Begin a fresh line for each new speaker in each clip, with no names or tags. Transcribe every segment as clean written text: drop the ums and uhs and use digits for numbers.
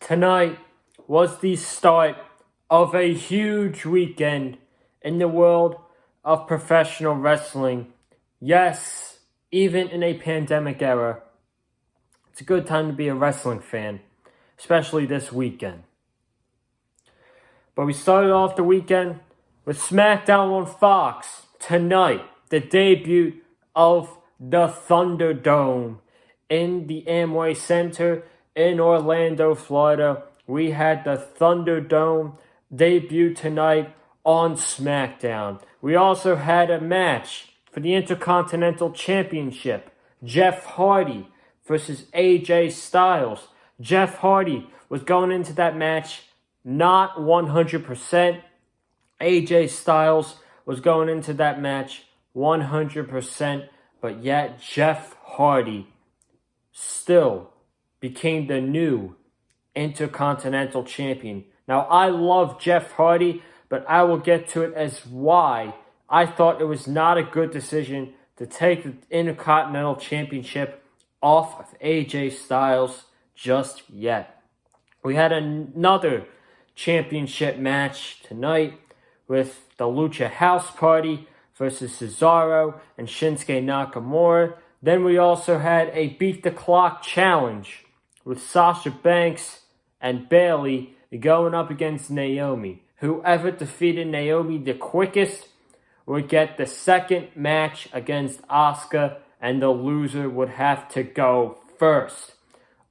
Tonight was the start of a huge weekend in the world of professional wrestling. Yes, even in a pandemic era, it's a good time to be a wrestling fan, especially this weekend. But we started off the weekend with SmackDown on Fox. Tonight, the debut of the ThunderDome in the Amway Center in Orlando, Florida. We had the ThunderDome debut tonight on SmackDown. We also had a match for the Intercontinental Championship. Jeff Hardy versus AJ Styles. Jeff Hardy was going into that match not 100%. AJ Styles was going into that match 100%, but yet Jeff Hardy still became the new Intercontinental Champion. Now, I love Jeff Hardy, but I will get to it as why I thought it was not a good decision to take the Intercontinental Championship off of AJ Styles just yet. We had another championship match tonight with the Lucha House Party versus Cesaro and Shinsuke Nakamura. Then we also had a Beat the Clock challenge with Sasha Banks and Bayley going up against Naomi. Whoever defeated Naomi the quickest would get the second match against Asuka, and the loser would have to go first.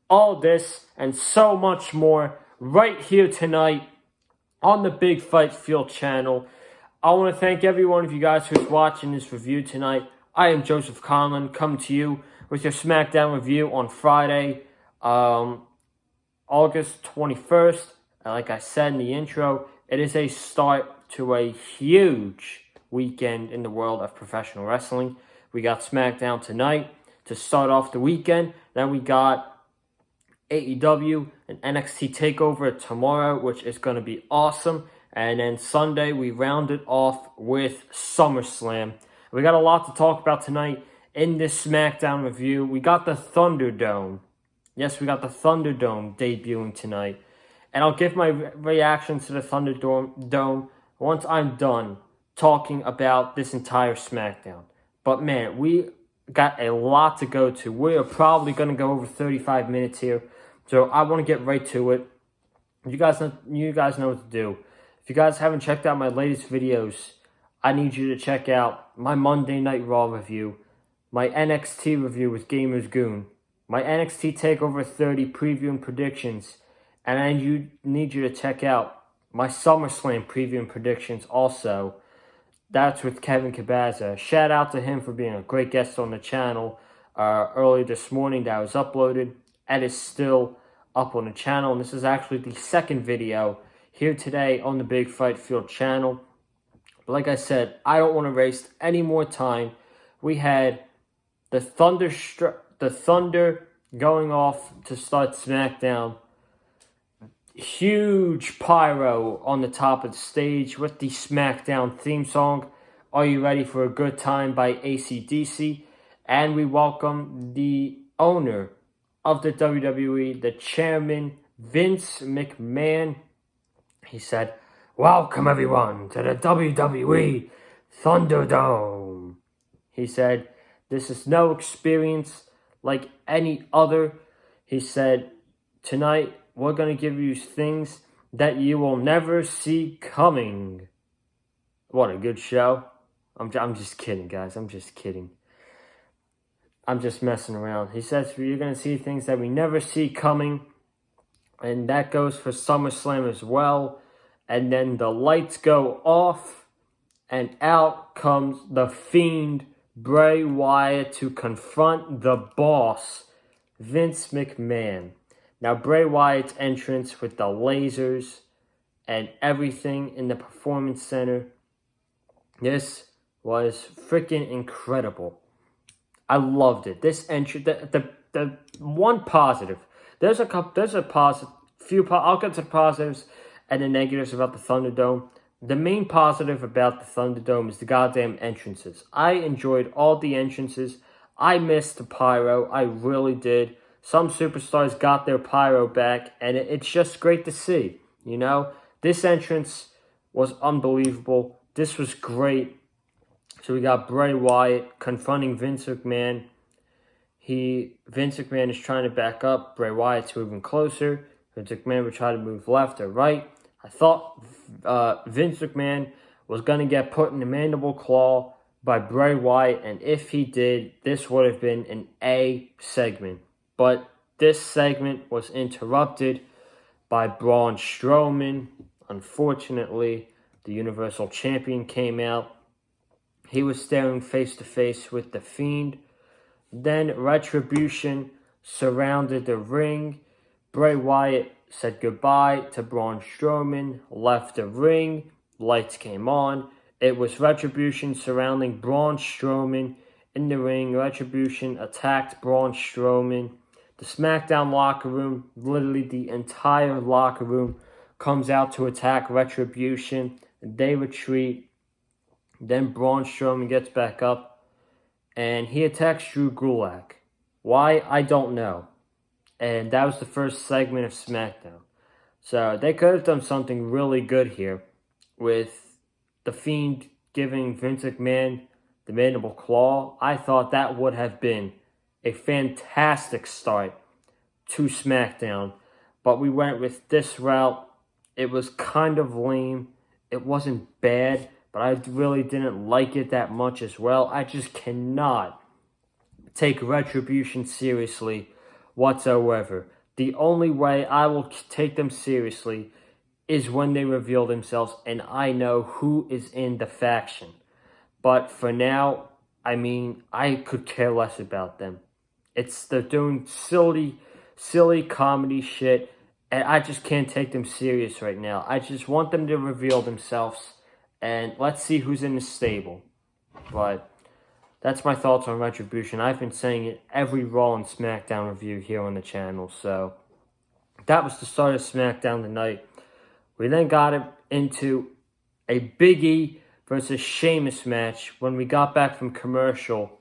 All this and so much more right here tonight on the Big Fight Field channel. I want to thank every one of you guys who's watching this review tonight. I am Joseph Conlon, coming to you with your SmackDown review on Friday, August 21st. And like I said in the intro, it is a start to a huge weekend in the world of professional wrestling. We got SmackDown tonight to start off the weekend. Then we got AEW and NXT TakeOver tomorrow, which is going to be awesome. And then Sunday, we round it off with SummerSlam. We got a lot to talk about tonight in this SmackDown review. We got the ThunderDome. Yes, we got the ThunderDome debuting tonight. And I'll give my reaction to the ThunderDome once I'm done talking about this entire SmackDown. But man, we got a lot to go to. We are probably going to go over 35 minutes here. So I want to get right to it. You guys know what to do. If you guys haven't checked out my latest videos, I need you to check out my Monday Night Raw review, my NXT review with Gamers Goon, my NXT TakeOver 30 preview and predictions, and I need you to check out my SummerSlam preview and predictions also. That's with Kevin Cabaza. Shout out to him for being a great guest on the channel early this morning that was uploaded and is still up on the channel. And this is actually the second video here today on the Big Fight Field channel. But like I said, I don't want to waste any more time. We had the Thunder going off to start SmackDown. Huge pyro on the top of the stage with the SmackDown theme song, Are You Ready for a Good Time by AC/DC. And we welcome the owner of the WWE, the chairman, Vince McMahon. He said, "Welcome everyone to the WWE ThunderDome." He said, "This is no experience like any other." He said, "Tonight, we're going to give you things that you will never see coming." What a good show. I'm just kidding, guys. I'm just kidding. I'm just messing around. He says, you're going to see things that we never see coming. And that goes for SummerSlam as well. And then the lights go off. And out comes the Fiend, Bray Wyatt, to confront the boss, Vince McMahon. Now, Bray Wyatt's entrance with the lasers and everything in the Performance Center, this was freaking incredible. I loved it. This entrance, the one positive. I'll get to the positives and the negatives about the ThunderDome. The main positive about the ThunderDome is the goddamn entrances. I enjoyed all the entrances. I missed the pyro. I really did. Some superstars got their pyro back, and it's just great to see, you know? This entrance was unbelievable. This was great. So we got Bray Wyatt confronting Vince McMahon. Vince McMahon is trying to back up. Bray Wyatt's moving closer. Vince McMahon would try to move left or right. I thought Vince McMahon was going to get put in the mandible claw by Bray Wyatt, and if he did, this would have been an A segment. But this segment was interrupted by Braun Strowman. Unfortunately, the Universal Champion came out. He was staring face to face with The Fiend. Then Retribution surrounded the ring. Bray Wyatt said goodbye to Braun Strowman, left the ring. Lights came on. It was Retribution surrounding Braun Strowman in the ring. Retribution attacked Braun Strowman. The SmackDown locker room, literally the entire locker room, comes out to attack Retribution. They retreat. Then Braun Strowman gets back up, and he attacks Drew Gulak. Why? I don't know. And that was the first segment of SmackDown. So they could have done something really good here with The Fiend giving Vince McMahon the mandible claw. I thought that would have been a fantastic start to SmackDown. But we went with this route. It was kind of lame. It wasn't bad, but I really didn't like it that much as well. I just cannot take Retribution seriously whatsoever. The only way I will take them seriously is when they reveal themselves and I know who is in the faction. But for now, I mean, I could care less about them. They're doing silly comedy shit, and I just can't take them serious right now. I just want them to reveal themselves, and let's see who's in the stable. But that's my thoughts on Retribution. I've been saying it every Raw and SmackDown review here on the channel. So that was the start of SmackDown tonight. We then got into a Big E versus Sheamus match when we got back from commercial.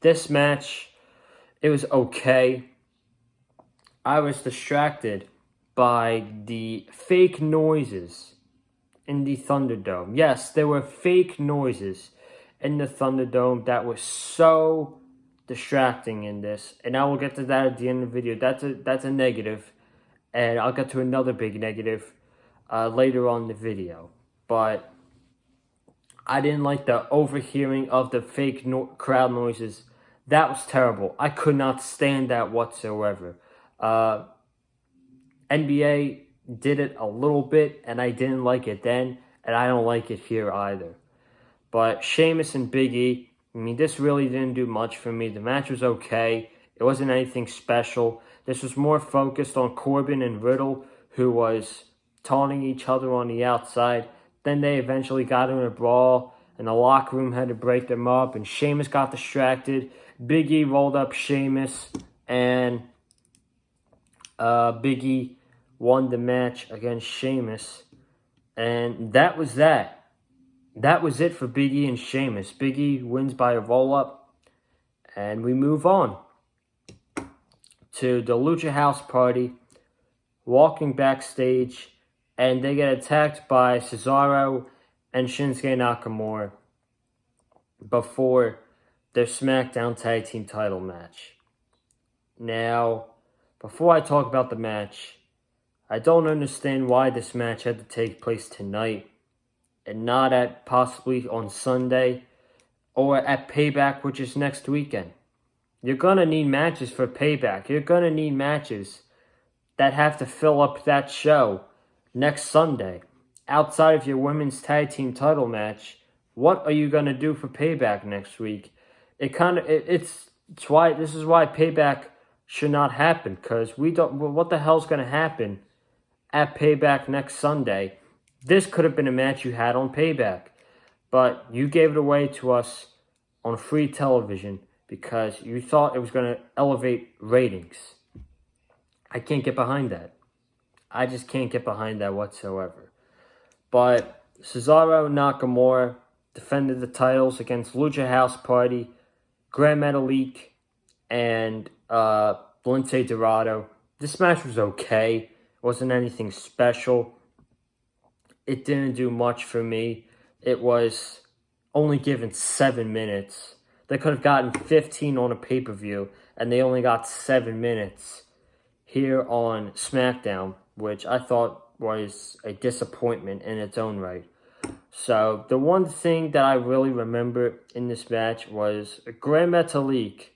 This match, it was okay. I was distracted by the fake noises in the ThunderDome. Yes, there were fake noises in the ThunderDome that was so distracting in this. And I will get to that at the end of the video. That's a negative. And I'll get to another big negative later on in the video. But I didn't like the overhearing of the fake crowd noises. That was terrible. I could not stand that whatsoever. NBA did it a little bit, and I didn't like it then, and I don't like it here either. But Sheamus and Big E, I mean, this really didn't do much for me. The match was okay. It wasn't anything special. This was more focused on Corbin and Riddle, who was taunting each other on the outside. Then they eventually got in a brawl, and the locker room had to break them up, and Sheamus got distracted. Big E rolled up Sheamus, and Big E won the match against Sheamus. And that was that. That was it for Big E and Sheamus. Big E wins by a roll-up, and we move on to the Lucha House Party, walking backstage, and they get attacked by Cesaro and Shinsuke Nakamura before their SmackDown Tag Team title match. Now, before I talk about the match, I don't understand why this match had to take place tonight and not at possibly on Sunday or at Payback, which is next weekend. You're going to need matches for Payback. You're going to need matches that have to fill up that show next Sunday. Outside of your women's tag team title match, what are you going to do for Payback next week? This is why Payback should not happen, because what the hell's going to happen at Payback next Sunday? This could have been a match you had on Payback, but you gave it away to us on free television because you thought it was going to elevate ratings. I can't get behind that. I just can't get behind that whatsoever. But Cesaro and Nakamura defended the titles against Lucha House Party, Grand Metalik, and Lince Dorado. This match was okay. It wasn't anything special. It didn't do much for me. It was only given 7 minutes. They could have gotten 15 on a pay-per-view, and they only got 7 minutes here on SmackDown, which I thought was a disappointment in its own right. So, the one thing that I really remember in this match was Grand Metalik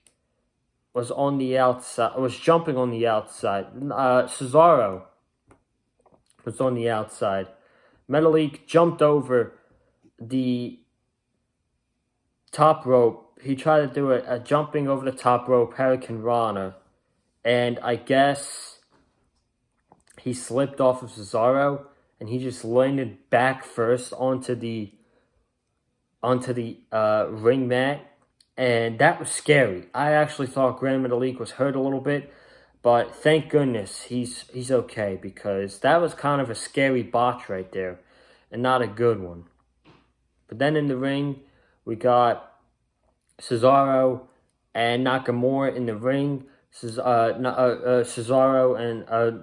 was on the outside, was jumping on the outside. Cesaro was on the outside. Metalik jumped over the top rope. He tried to do a jumping over the top rope Hurricane Rana, and I guess he slipped off of Cesaro, and he just landed back first onto the ring mat, and that was scary. I actually thought Grand Metalik was hurt a little bit, but thank goodness he's okay, because that was kind of a scary botch right there, and not a good one. But then in the ring, we got Cesaro and Nakamura in the ring. Cesaro and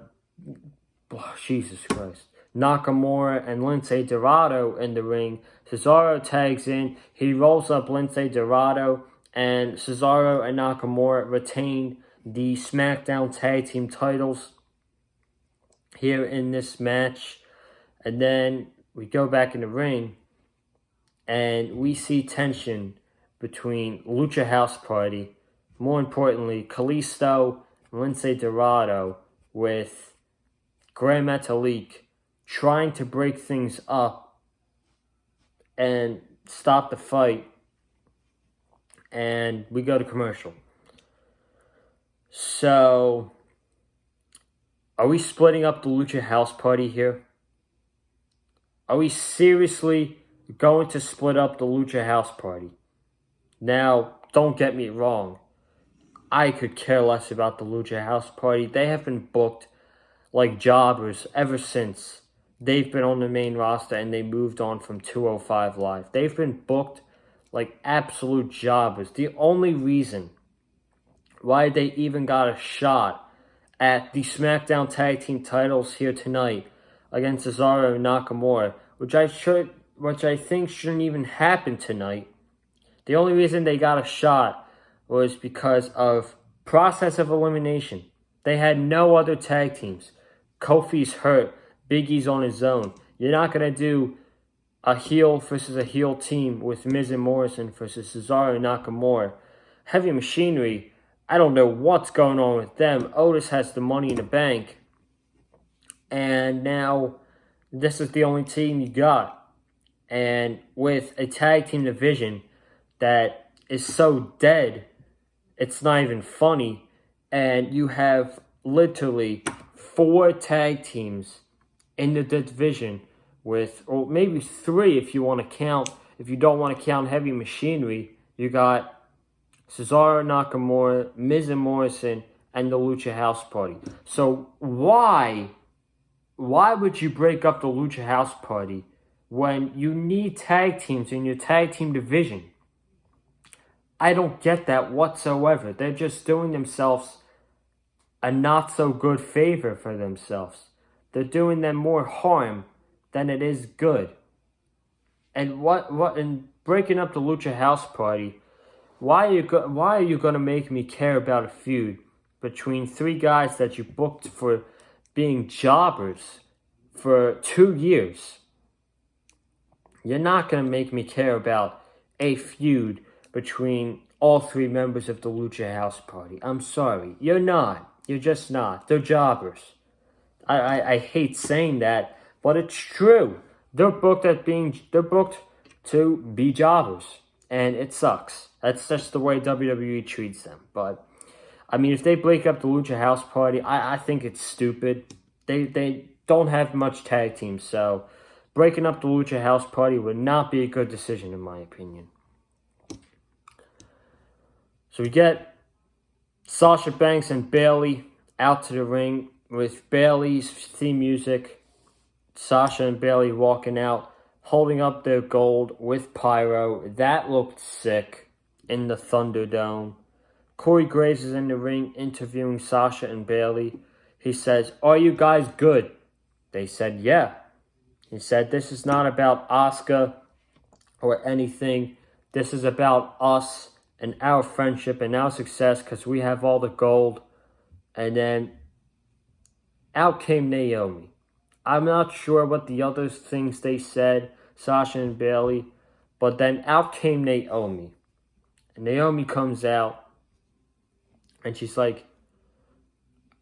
Jesus Christ. Nakamura and Lince Dorado in the ring. Cesaro tags in. He rolls up Lince Dorado, and Cesaro and Nakamura retain the SmackDown Tag Team titles here in this match. And then we go back in the ring, and we see tension between Lucha House Party, more importantly, Kalisto and Lince Dorado, with Grand Metalik trying to break things up and stop the fight. And we go to commercial. So, are we splitting up the Lucha House Party here? Are we seriously going to split up the Lucha House Party? Now, don't get me wrong. I could care less about the Lucha House Party. They have been booked like jobbers ever since they've been on the main roster and they moved on from 205 Live. They've been booked like absolute jobbers. The only reason why they even got a shot at the SmackDown Tag Team titles here tonight against Cesaro and Nakamura, which I think shouldn't even happen tonight. The only reason they got a shot was because of process of elimination. They had no other tag teams. Kofi's hurt. Big E's on his own. You're not going to do a heel versus a heel team with Miz and Morrison versus Cesaro and Nakamura. Heavy Machinery, I don't know what's going on with them. Otis has the Money in the Bank. And now this is the only team you got. And with a tag team division that is so dead, it's not even funny. And you have literally 4 tag teams in the division with, or maybe 3 if you want to count. If you don't want to count Heavy Machinery, you got Cesaro, Nakamura, Miz and Morrison, and the Lucha House Party. So why would you break up the Lucha House Party when you need tag teams in your tag team division? I don't get that whatsoever. They're just doing themselves a not so good favor for themselves. They're doing them more harm than it is good. And in breaking up the Lucha House Party, why are you going to make me care about a feud between 3 guys that you booked for being jobbers for 2 years? You're not going to make me care about a feud between all 3 members of the Lucha House Party. I'm sorry. You're not. You're just not. They're jobbers. I hate saying that, but it's true. They're booked to be jobbers, and it sucks. That's just the way WWE treats them. But I mean, if they break up the Lucha House Party, I think it's stupid. They don't have much tag teams, so breaking up the Lucha House Party would not be a good decision in my opinion. So we get Sasha Banks and Bayley out to the ring with Bayley's theme music. Sasha and Bayley walking out, holding up their gold with pyro. That looked sick in the ThunderDome. Corey Graves is in the ring interviewing Sasha and Bayley. He says, "Are you guys good?" They said, "Yeah." He said, "This is not about Asuka or anything. This is about us and our friendship and our success because we have all the gold." And then out came Naomi. I'm not sure what the other things they said, Sasha and Bayley, but then out came Naomi. And Naomi comes out and she's like,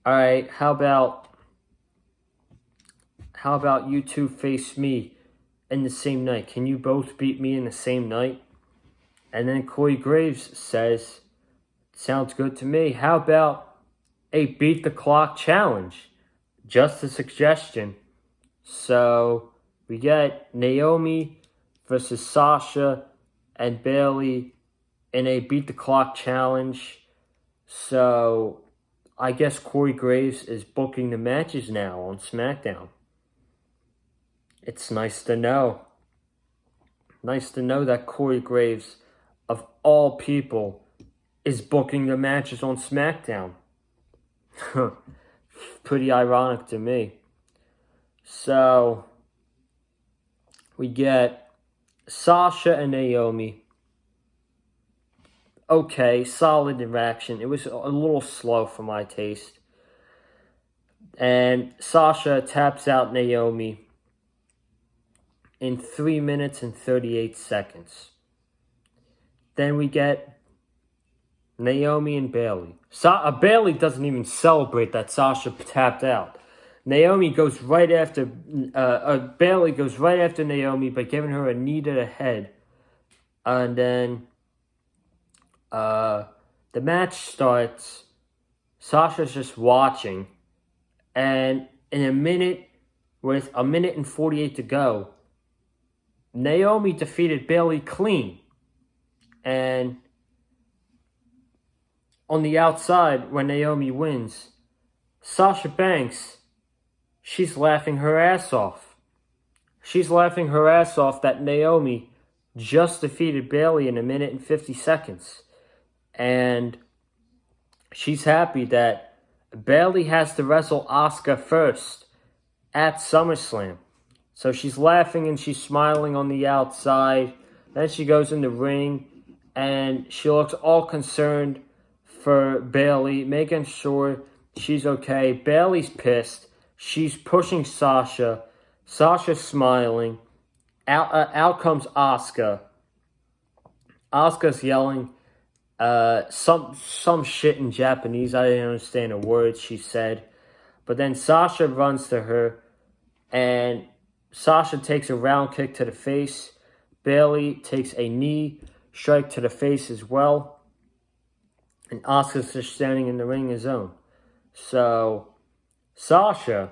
"All right, how about you two face me in the same night? Can you both beat me in the same night?" And then Corey Graves says, "Sounds good to me. How about a beat the clock challenge?" Just a suggestion. So we get Naomi versus Sasha and Bayley in a beat the clock challenge. So I guess Corey Graves is booking the matches now on SmackDown. It's nice to know. Nice to know that Corey Graves, of all people, is booking the matches on SmackDown. Pretty ironic to me. So we get Sasha and Naomi. Okay, solid interaction. It was a little slow for my taste. And Sasha taps out Naomi in 3 minutes and 38 seconds. Then we get Naomi and Bayley. Bayley doesn't even celebrate that Sasha tapped out. Naomi goes right after, Bayley goes right after Naomi by giving her a knee to the head. And then the match starts. Sasha's just watching. And in a minute, with a minute and 48 to go, Naomi defeated Bayley clean. And on the outside, when Naomi wins, Sasha Banks, she's laughing her ass off. She's laughing her ass off that Naomi just defeated Bayley in a minute and 50 seconds. And she's happy that Bayley has to wrestle Asuka first at SummerSlam. So she's laughing and she's smiling on the outside. Then she goes in the ring and she looks all concerned for Bayley, making sure she's okay. Bayley's pissed. She's pushing Sasha. Sasha's smiling. Out comes Asuka. Asuka's yelling some shit in Japanese. I didn't understand a word she said. But then Sasha runs to her, and Sasha takes a round kick to the face. Bayley takes a knee strike to the face as well. And Asuka's just standing in the ring his own. So Sasha,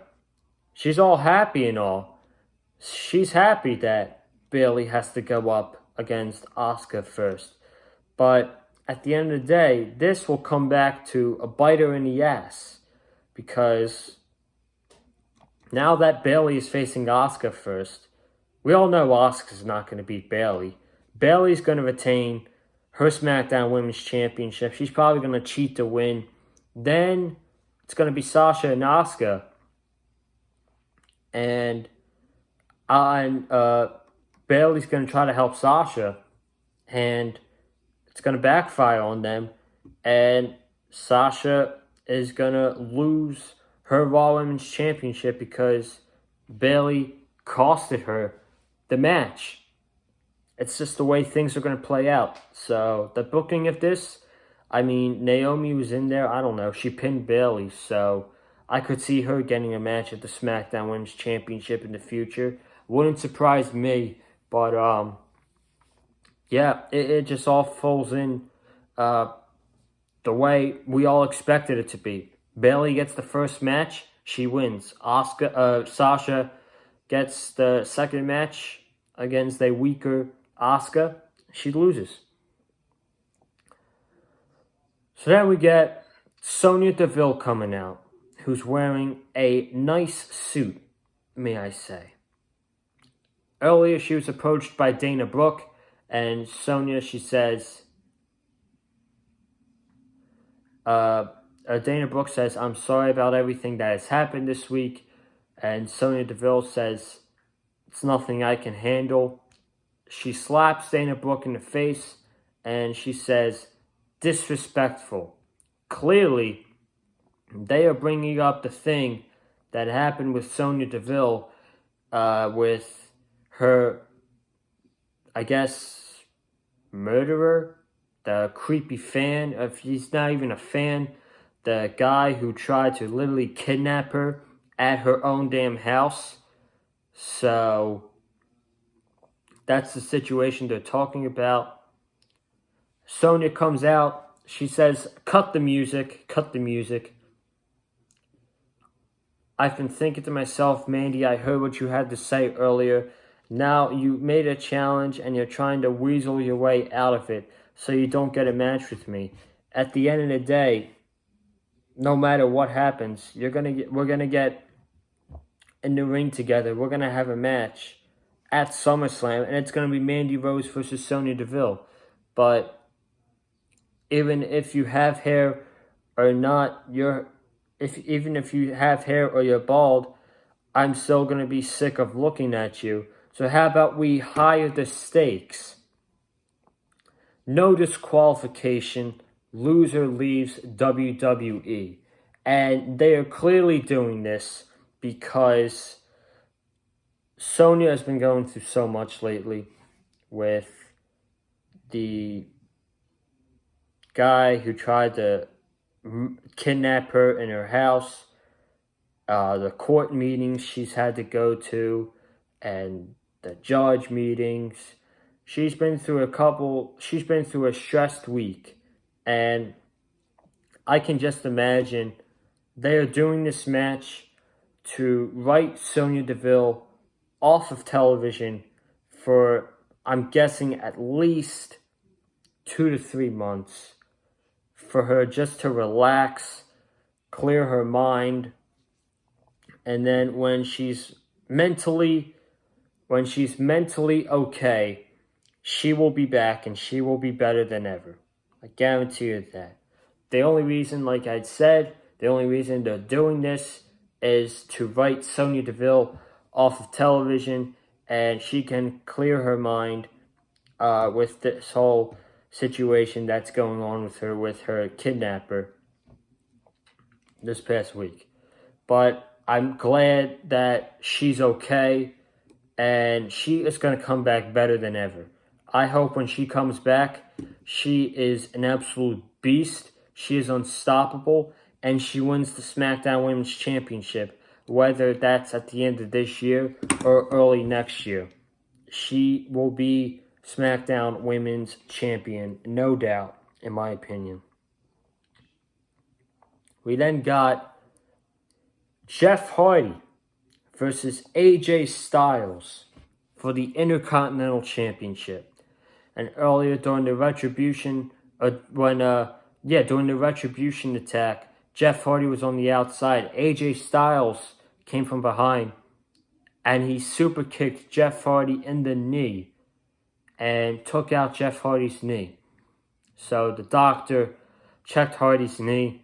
she's all happy and all. She's happy that Bayley has to go up against Asuka first. But at the end of the day, this will come back to a bite her in the ass. Because now that Bayley is facing Asuka first, we all know Asuka's not going to beat Bayley. Bayley's going to retain her SmackDown Women's Championship. She's probably going to cheat to win. Then it's going to be Sasha and Asuka. And Bayley's going to try to help Sasha. And it's going to backfire on them. And Sasha is going to lose her Raw Women's Championship because Bayley costed her the match. It's just the way things are going to play out. So, the booking of this, I mean, Naomi was in there. I don't know. She pinned Bayley. So, I could see her getting a match at the SmackDown Women's Championship in the future. Wouldn't surprise me. But, yeah, it just all falls in the way we all expected it to be. Bayley gets the first match. She wins. Sasha gets the second match against a weaker Asuka. She loses. So then we get Sonya Deville coming out, who's wearing a nice suit, may I say. Earlier, she was approached by Dana Brooke, and Sonya, she says, Dana Brooke says, "I'm sorry about everything that has happened this week." And Sonya Deville says, "It's nothing I can handle." She slaps Dana Brooke in the face and she says, "Disrespectful." Clearly, they are bringing up the thing that happened with Sonya Deville with her, I guess, murderer, the creepy fan. If he's not even a fan, the guy who tried to literally kidnap her at her own damn house. So that's the situation they're talking about. Sonya comes out. She says, cut the music, cut the music. I've been thinking to myself, Mandy, I heard what you had to say earlier. Now you made a challenge and you're trying to weasel your way out of it so you don't get a match with me. At the end of the day, no matter what happens, we're gonna get in the ring together. We're gonna have a match at SummerSlam, and it's gonna be Mandy Rose versus Sonya Deville. But even if you have hair or not, even if you have hair or you're bald, I'm still gonna be sick of looking at you. So how about we higher the stakes? No disqualification. Loser leaves WWE. And they are clearly doing this because Sonya has been going through so much lately with the guy who tried to kidnap her in her house, the court meetings she's had to go to, and the judge meetings. She's been through a stressed week, and I can just imagine they are doing this match to write Sonya Deville off of television for, I'm guessing, at least 2 to 3 months, for her just to relax, clear her mind, and then when she's mentally okay, she will be back and she will be better than ever. I guarantee you that. The only reason, like I said, they're doing this is to write Sonya Deville off of television, and she can clear her mind with this whole situation that's going on with her kidnapper this past week. But I'm glad that she's okay, and she is going to come back better than ever. I hope when she comes back, she is an absolute beast. She is unstoppable, and she wins the SmackDown Women's Championship, whether that's at the end of this year or early next year. She will be SmackDown Women's Champion, no doubt, in my opinion. We then got Jeff Hardy versus AJ Styles for the Intercontinental Championship. And earlier during the Retribution, during the Retribution attack, Jeff Hardy was on the outside. AJ Styles came from behind, and he super kicked Jeff Hardy in the knee and took out Jeff Hardy's knee. So the doctor checked Hardy's knee.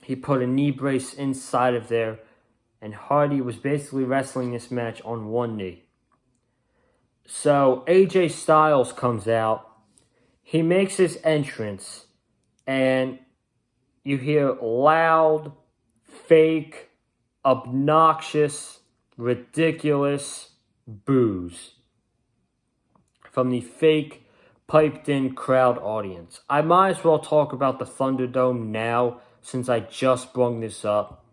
He put a knee brace inside of there, and Hardy was basically wrestling this match on one knee. So AJ Styles comes out. He makes his entrance, and you hear loud, fake, obnoxious, ridiculous boos from the fake, piped-in crowd audience. I might as well talk about the ThunderDome now, since I just brung this up.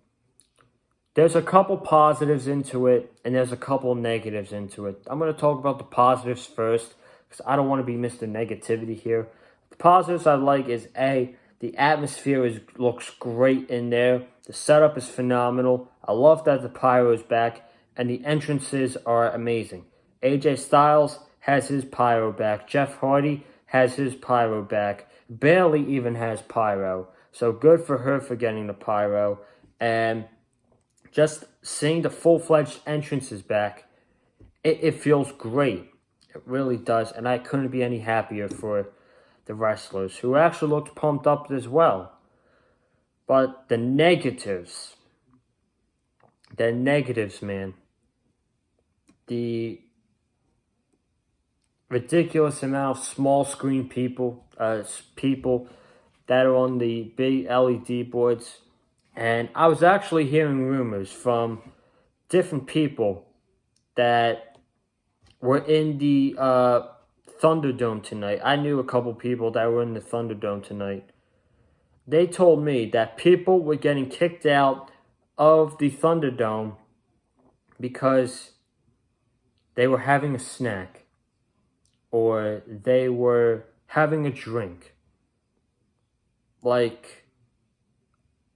There's a couple positives into it, and there's a couple negatives into it. I'm going to talk about the positives first, because I don't want to be Mr. Negativity here. The positives I like is, A, the atmosphere looks great in there. The setup is phenomenal. I love that the pyro is back, and the entrances are amazing. AJ Styles has his pyro back. Jeff Hardy has his pyro back. Bayley even has pyro. So good for her for getting the pyro. And just seeing the full-fledged entrances back, it feels great. It really does. And I couldn't be any happier for the wrestlers, who actually looked pumped up as well. But the negatives, man. The ridiculous amount of small screen people that are on the big LED boards. And I was actually hearing rumors from different people that were in the ThunderDome tonight. I knew a couple people that were in the ThunderDome tonight. They told me that people were getting kicked out of the ThunderDome because they were having a snack or they were having a drink. Like,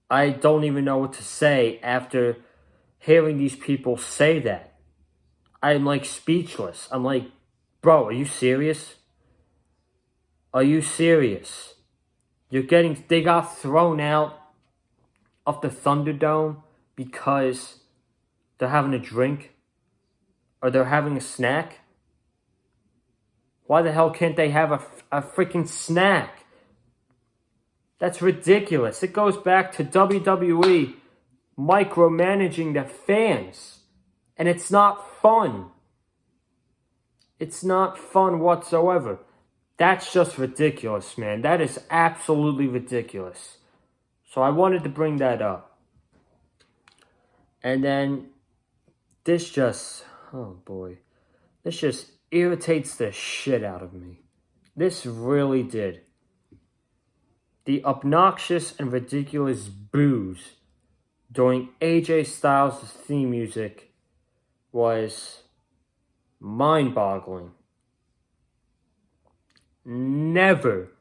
I don't even know what to say after hearing these people say that. I'm like speechless. I'm like, bro, are you serious? Are you serious? They got thrown out of the ThunderDome because they're having a drink or they're having a snack? Why the hell can't they have a freaking snack? That's ridiculous. It goes back to WWE micromanaging the fans. And it's not fun. It's not fun whatsoever. That's just ridiculous, man. That is absolutely ridiculous. So I wanted to bring that up. And then this just irritates the shit out of me. This really did. The obnoxious and ridiculous boos during AJ Styles' theme music was mind-boggling. Never,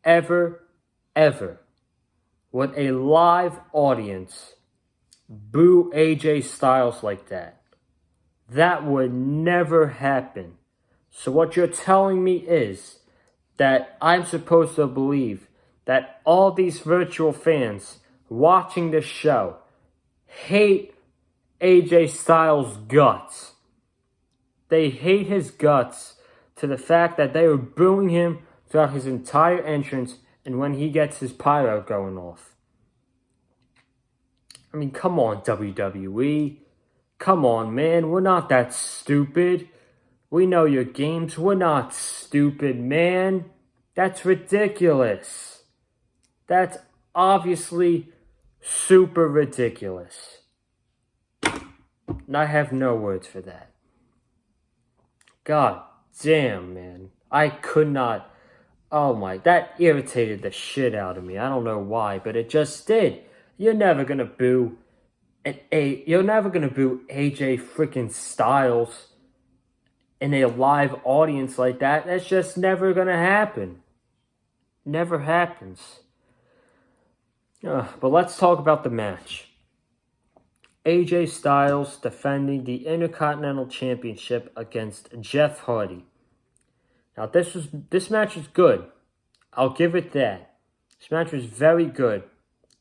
ever, ever would a live audience boo AJ Styles like that. That would never happen. So what you're telling me is that I'm supposed to believe that all these virtual fans watching this show hate AJ Styles' guts. They hate his guts to the fact that they were booing him throughout his entire entrance and when he gets his pyro going off. I mean, come on, WWE. Come on, man. We're not that stupid. We know your games. We're not stupid, man. That's ridiculous. That's obviously super ridiculous. And I have no words for that. God damn, man. I could not. Oh my, that irritated the shit out of me. I don't know why, but it just did. You're never gonna boo you're never gonna boo AJ freaking Styles in a live audience like that. That's just never gonna happen. Never happens. But let's talk about the match. AJ Styles defending the Intercontinental Championship against Jeff Hardy. Now this match was good. I'll give it that. This match was very good.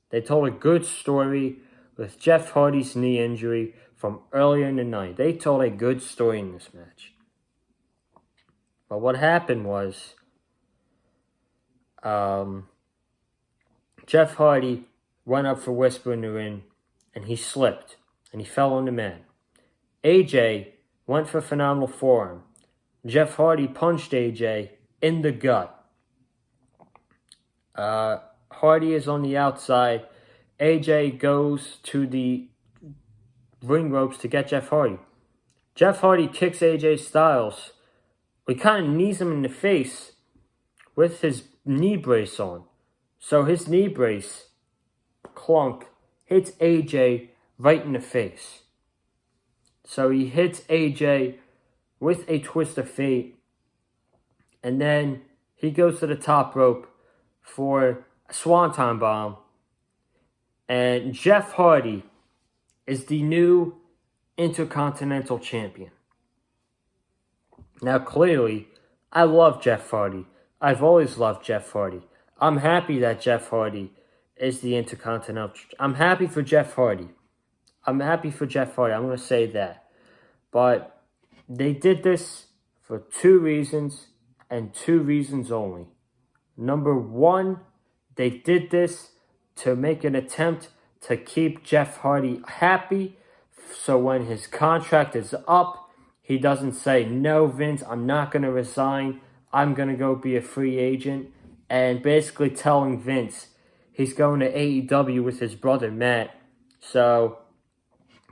They told a good story with Jeff Hardy's knee injury from earlier in the night. They told a good story in this match. But what happened was Jeff Hardy went up for Whisper in the ring and he slipped and he fell on the man. AJ went for phenomenal forearm. Jeff Hardy punched AJ in the gut. Hardy is on the outside. AJ goes to the ring ropes to get Jeff Hardy. Jeff Hardy kicks AJ Styles. He kind of knees him in the face with his knee brace on. So his knee brace, clunk, hits AJ right in the face. So he hits AJ with a twist of fate. And then he goes to the top rope for a swanton bomb. And Jeff Hardy is the new Intercontinental Champion. Now, clearly, I love Jeff Hardy. I've always loved Jeff Hardy. I'm happy that Jeff Hardy is the Intercontinental. I'm happy for Jeff Hardy. I'm going to say that. But they did this for two reasons and two reasons only. Number one, They did this to make an attempt to keep Jeff Hardy happy, so when his contract is up, he doesn't say, no, Vince, I'm not going to resign. I'm going to go be a free agent. And basically telling Vince he's going to AEW with his brother, Matt. So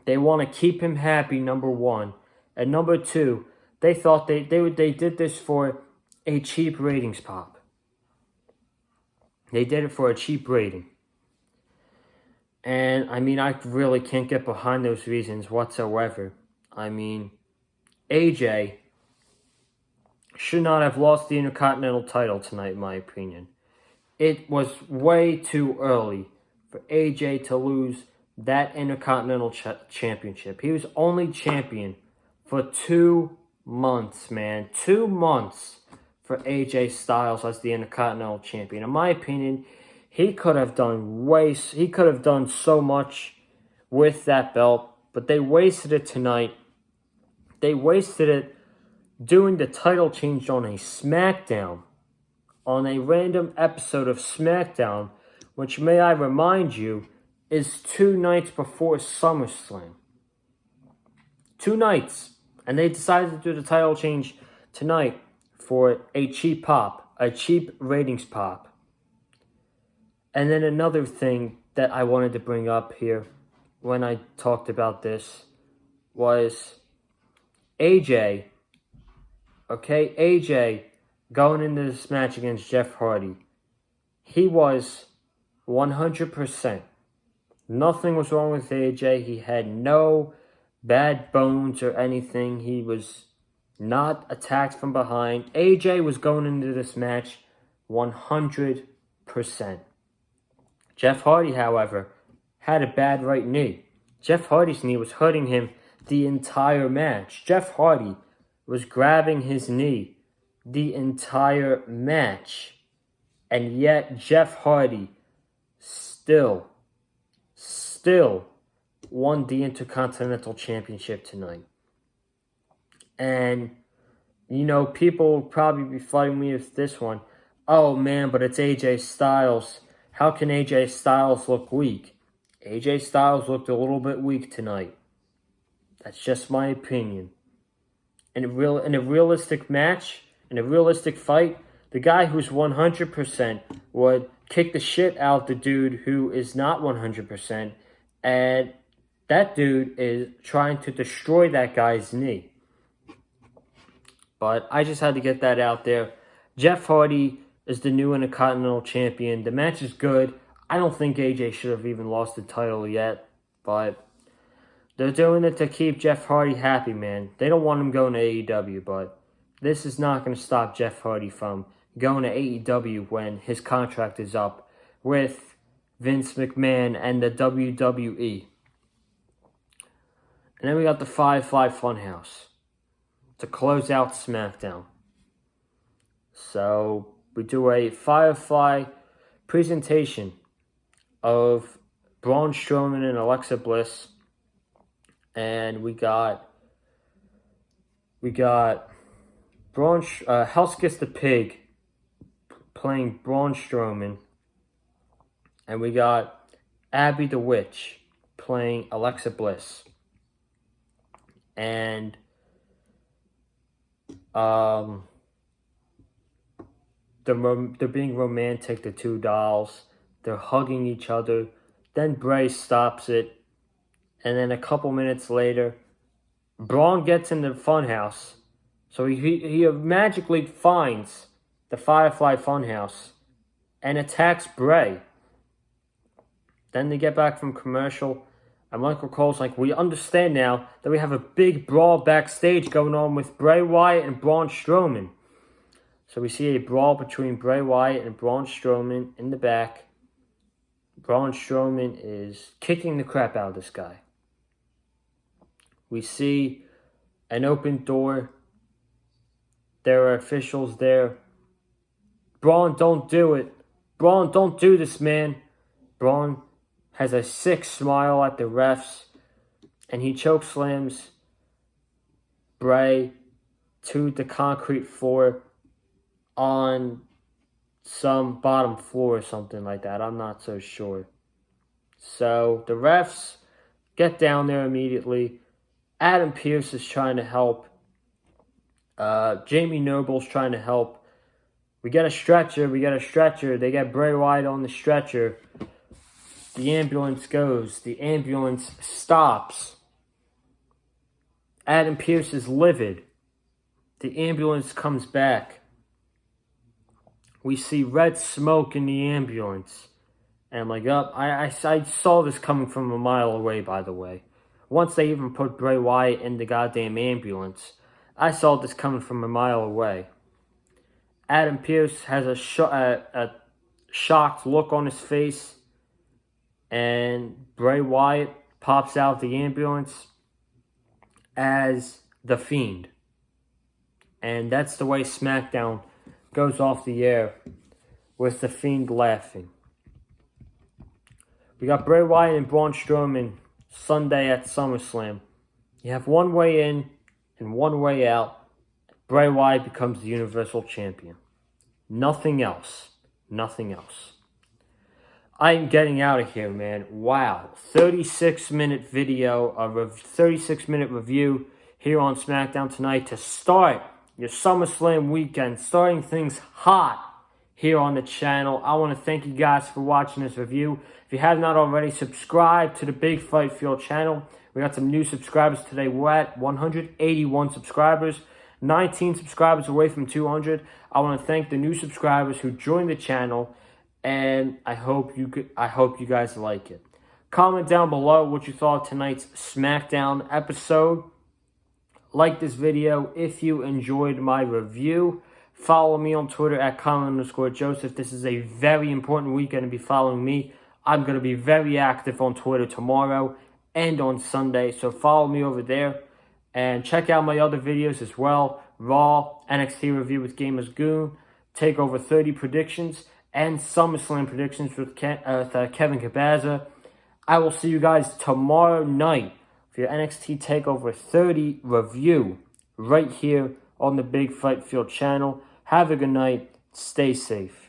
they want to keep him happy, number one. And number two, they thought they did this for a cheap ratings pop. They did it for a cheap rating. And, I mean, I really can't get behind those reasons whatsoever. I mean, AJ should not have lost the Intercontinental title tonight, in my opinion. It was way too early for AJ to lose that Intercontinental Championship. He was only champion for 2 months, man. 2 months for AJ Styles as the Intercontinental Champion. In my opinion, he could have done so much with that belt, but they wasted it tonight. They wasted it doing the title change on a SmackDown, on a random episode of SmackDown, which, may I remind you, is 2 nights before SummerSlam. 2 nights. And they decided to do the title change tonight for a cheap pop, a cheap ratings pop. And then another thing that I wanted to bring up here when I talked about this was AJ. Okay, AJ going into this match against Jeff Hardy. He was 100%. Nothing was wrong with AJ. He had no bad bones or anything. He was not attacked from behind. AJ was going into this match 100%. Jeff Hardy, however, had a bad right knee. Jeff Hardy's knee was hurting him the entire match. Jeff Hardy was grabbing his knee the entire match. And yet Jeff Hardy still won the Intercontinental Championship tonight. And, you know, people will probably be fighting me with this one. Oh, man, but it's AJ Styles. How can AJ Styles look weak? AJ Styles looked a little bit weak tonight. That's just my opinion. In a realistic match, in a realistic fight, the guy who's 100% would kick the shit out the dude who is not 100%, and that dude is trying to destroy that guy's knee. But I just had to get that out there. Jeff Hardy is the new Intercontinental Champion. The match is good. I don't think AJ should have even lost the title yet, but they're doing it to keep Jeff Hardy happy, man. They don't want him going to AEW, but this is not going to stop Jeff Hardy from going to AEW when his contract is up with Vince McMahon and the WWE. And then we got the Firefly Funhouse to close out SmackDown. So we do a Firefly presentation of Braun Strowman and Alexa Bliss. And we got Braun, Hellskis the Pig playing Braun Strowman. And we got Abby the Witch playing Alexa Bliss. And they're being romantic, the two dolls. They're hugging each other. Then Bray stops it. And then a couple minutes later, Braun gets in the funhouse. So he magically finds the Firefly Funhouse and attacks Bray. Then they get back from commercial, and Michael Cole's like, we understand now that we have a big brawl backstage going on with Bray Wyatt and Braun Strowman. So we see a brawl between Bray Wyatt and Braun Strowman in the back. Braun Strowman is kicking the crap out of this guy. We see an open door. There are officials there. Braun, don't do it. Braun, don't do this, man. Braun has a sick smile at the refs, and he chokeslams Bray to the concrete floor on some bottom floor or something like that. I'm not so sure. So the refs get down there immediately. Adam Pearce is trying to help. Jamie Noble's trying to help. We get a stretcher. They get Bray Wyatt on the stretcher. The ambulance goes. The ambulance stops. Adam Pearce is livid. The ambulance comes back. We see red smoke in the ambulance. And I'm like, I saw this coming from a mile away, by the way. Once they even put Bray Wyatt in the goddamn ambulance, I saw this coming from a mile away. Adam Pearce has a shocked look on his face. And Bray Wyatt pops out the ambulance as The Fiend. And that's the way SmackDown goes off the air, with The Fiend laughing. We got Bray Wyatt and Braun Strowman Sunday at SummerSlam. You have one way in and one way out. Bray Wyatt becomes the Universal Champion. Nothing else. Nothing else. I am getting out of here, man. Wow. 36-minute video, a 36-minute review here on SmackDown tonight to start your SummerSlam weekend, starting things hot here on the channel. I want to thank you guys for watching this review. If you have not already, subscribe to the Big Fight Field channel. We got some new subscribers today. We're at 181 subscribers, 19 subscribers away from 200. I want to thank the new subscribers who joined the channel, and I hope you guys like it. Comment down below what you thought of tonight's SmackDown episode. Like this video if you enjoyed my review. Follow me on Twitter at Colin_Joseph. This is a very important weekend to be following me. I'm going to be very active on Twitter tomorrow and on Sunday. So follow me over there. And check out my other videos as well. Raw, NXT review with Gamers Goon, TakeOver 30 predictions, and SummerSlam predictions with Kevin Cabaza. I will see you guys tomorrow night for your NXT TakeOver 30 review right here on the Big Fight Field channel. Have a good night. Stay safe.